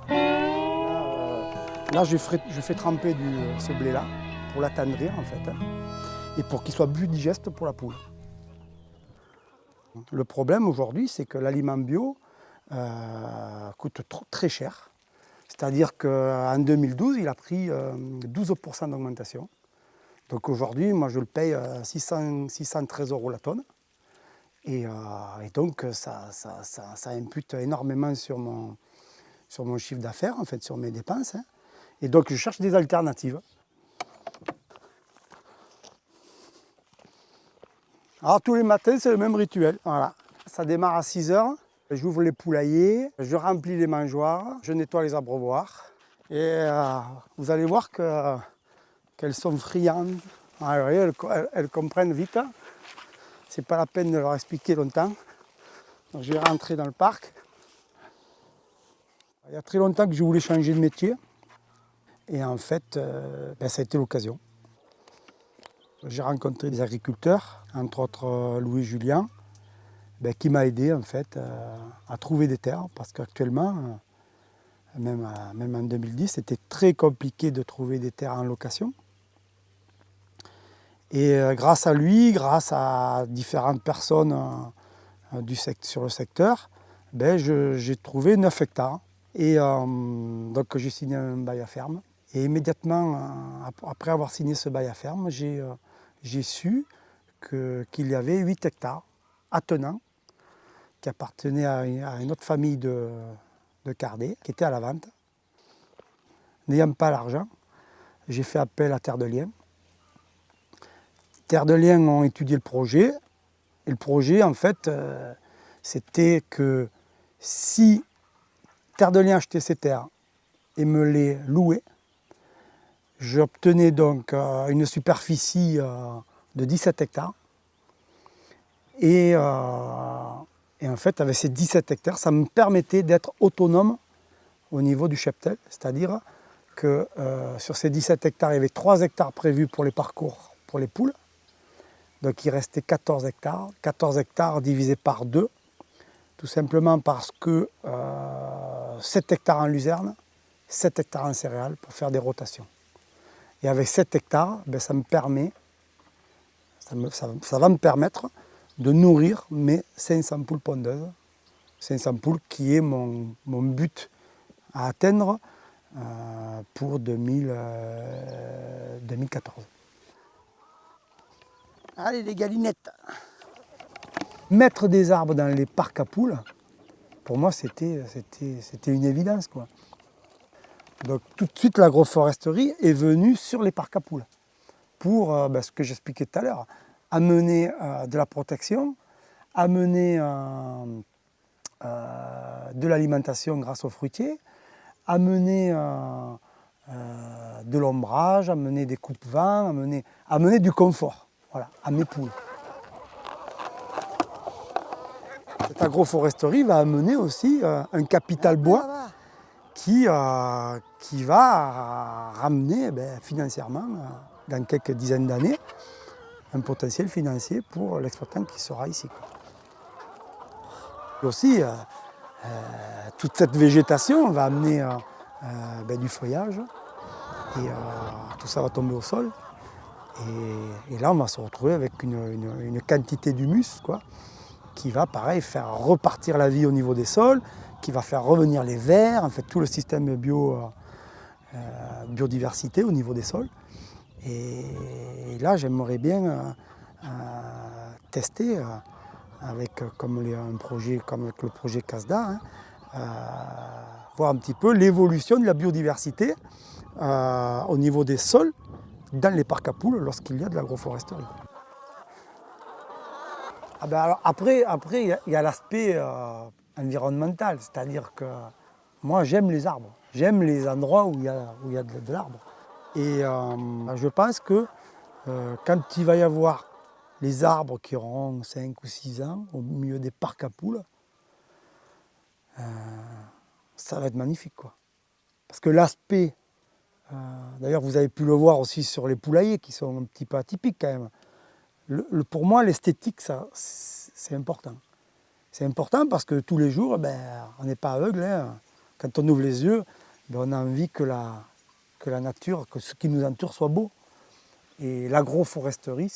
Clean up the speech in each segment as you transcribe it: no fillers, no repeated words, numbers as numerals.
Voilà. Là, je fais tremper ce blé-là pour l'attendrir en fait, hein, et pour qu'il soit plus digeste pour la poule. Le problème aujourd'hui, c'est que l'aliment bio coûte très cher. C'est-à-dire qu'en 2012, il a pris 12% d'augmentation. Donc aujourd'hui, moi je le paye 613 € la tonne. Et donc ça impute énormément sur mon chiffre d'affaires, en fait, sur mes dépenses, hein. Et donc je cherche des alternatives. Alors tous les matins, c'est le même rituel. Voilà. Ça démarre à 6 h. J'ouvre les poulaillers, je remplis les mangeoires, je nettoie les abreuvoirs. Et vous allez voir qu'elles sont friandes. Alors, elles comprennent vite. C'est pas la peine de leur expliquer longtemps. Donc, je vais rentrer dans le parc. Il y a très longtemps que je voulais changer de métier. Et en fait, ça a été l'occasion. J'ai rencontré des agriculteurs, entre autres Louis Julien, qui m'a aidé en fait à trouver des terres. Parce qu'actuellement, même en 2010, c'était très compliqué de trouver des terres en location. Et grâce à lui, grâce à différentes personnes sur le secteur, j'ai trouvé 9 hectares. Et donc j'ai signé un bail à ferme. Et immédiatement, après avoir signé ce bail à ferme, j'ai su qu'il y avait 8 hectares attenants qui appartenaient à une autre famille de Cardets, qui était à la vente. N'ayant pas l'argent, j'ai fait appel à Terre de Liens. Terre de Liens ont étudié le projet. Et le projet, en fait, c'était que si Terre de Liens achetait ces terres et me les louait, j'obtenais donc une superficie de 17 hectares. Et en fait, avec ces 17 hectares, ça me permettait d'être autonome au niveau du cheptel. C'est-à-dire que sur ces 17 hectares, il y avait 3 hectares prévus pour les parcours pour les poules. Donc il restait 14 hectares. 14 hectares divisé par 2, tout simplement parce que 7 hectares en luzerne, 7 hectares en céréales pour faire des rotations. Et avec 7 hectares, ça va me permettre de nourrir mes 500 poules pondeuses. 500 poules qui est mon but à atteindre pour 2014. Allez les galinettes! Mettre des arbres dans les parcs à poules, pour moi c'était une évidence, quoi. Donc tout de suite l'agroforesterie est venue sur les parcs à poules pour ce que j'expliquais tout à l'heure, amener de la protection, amener de l'alimentation grâce aux fruitiers, amener de l'ombrage, amener des coupe-vents, amener du confort, voilà, à mes poules. Cette agroforesterie va amener aussi un capital bois qui va ramener financièrement, dans quelques dizaines d'années, un potentiel financier pour l'exploitant qui sera ici. Et aussi, toute cette végétation va amener du feuillage et tout ça va tomber au sol. Et là, on va se retrouver avec une quantité d'humus, quoi, qui va, pareil, faire repartir la vie au niveau des sols, qui va faire revenir les vers, en fait, tout le système biodiversité au niveau des sols. Et là, j'aimerais bien tester comme un projet comme avec le projet CASDA, voir un petit peu l'évolution de la biodiversité au niveau des sols dans les parcs à poules lorsqu'il y a de l'agroforesterie. Alors après, il y a l'aspect environnemental, c'est-à-dire que moi j'aime les arbres, j'aime les endroits où il y a de l'arbre. Et je pense que quand il va y avoir les arbres qui auront 5 ou 6 ans au milieu des parcs à poules, ça va être magnifique, quoi. Parce que l'aspect, d'ailleurs vous avez pu le voir aussi sur les poulaillers qui sont un petit peu atypiques quand même. Pour moi l'esthétique, c'est important. C'est important parce que tous les jours, on n'est pas aveugle. Hein. Quand on ouvre les yeux, on a envie que la nature, que ce qui nous entoure soit beau. Et l'agroforesterie,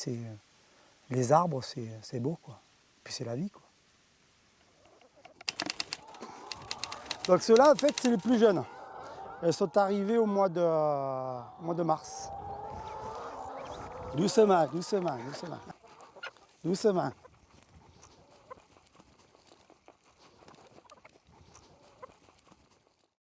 les arbres, c'est beau, quoi. Puis c'est la vie, quoi. Donc ceux-là, en fait, c'est les plus jeunes. Elles sont arrivées au mois de mars. Doucement, doucement, doucement. Doucement.